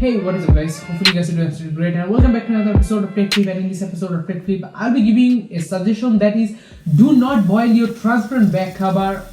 Hey, what is up guys? Hopefully you guys are doing absolutely great and welcome back to another episode of TechFlip. And in this episode of TechFlip, I'll be giving a suggestion that is, do not boil your transparent back cover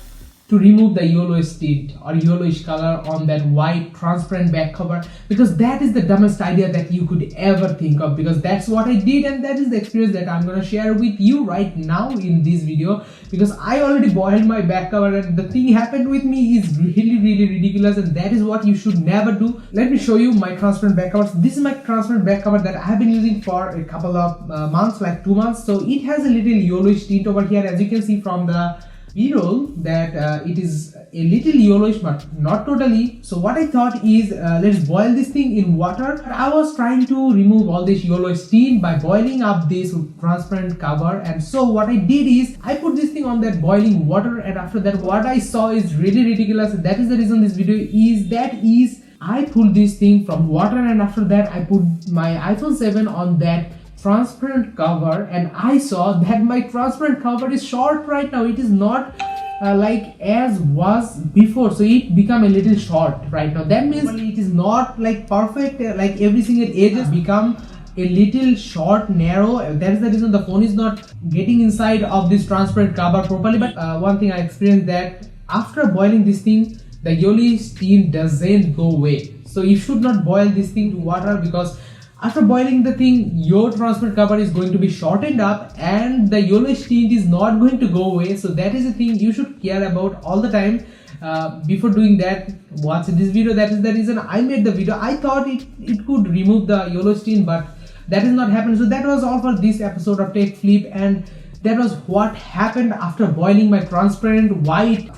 to remove the yellowish tint or yellowish color on that white transparent back cover, because that is the dumbest idea that you could ever think of, because that's what I did and that is the experience that I'm gonna share with you right now in this video, because I already boiled my back cover and the thing happened with me is really ridiculous, and that is what you should never do. Let me show you my transparent back covers. This is my transparent back cover that I have been using for a couple of months, like 2 months. So it has a little yellowish tint over here, as you can see from the B-roll, that it is a little yellowish but not totally. So what I thought is, let's boil this thing in water. I was trying to remove all this yellowish tint by boiling up this transparent cover, and so what I did is I put this thing on that boiling water, and after that what I saw is really ridiculous. That is the reason this video is I pulled this thing from water, and after that I put my iPhone 7 on that transparent cover, and I saw that my transparent cover is short right now. It is not like as was before, so it become a little short right now. That means it is not like perfect, like every single edge has become a little short, narrow. That is the reason the phone is not getting inside of this transparent cover properly. But one thing I experienced, that after boiling this thing, the yellowish tint doesn't go away. So you should not boil this thing to water, because after boiling the thing, your transparent cover is going to be shortened up and the yellowish tint is not going to go away. So that is the thing you should care about all the time. Before doing that, watch this video. That is the reason I made the video. I thought it could remove the yellowish tint, but that is not happening. So that was all for this episode of TechFlip, and that was what happened after boiling my transparent white.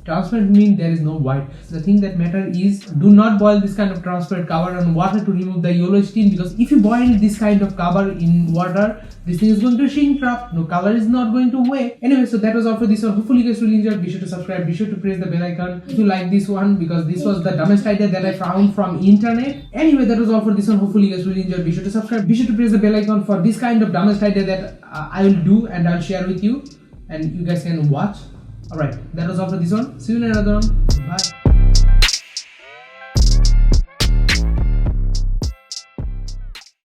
Transparent means there is no white. So the thing that matters is, do not boil this kind of transparent cover on water to remove the yellowish tint, because if you boil this kind of cover in water, this thing is going to shrink up. No color is not going to weigh. Anyway, so that was all for this one. Hopefully you guys really enjoyed. Be sure to subscribe. Be sure to press the bell icon if you like this one, because this was the dumbest idea that I found from internet. Anyway, that was all for this one. Hopefully you guys really enjoyed. Be sure to subscribe. Be sure to press the bell icon for this kind of dumbest idea that I will do and I'll share with you, and you guys can watch. Alright, that was all for this one. See you in another one. Bye.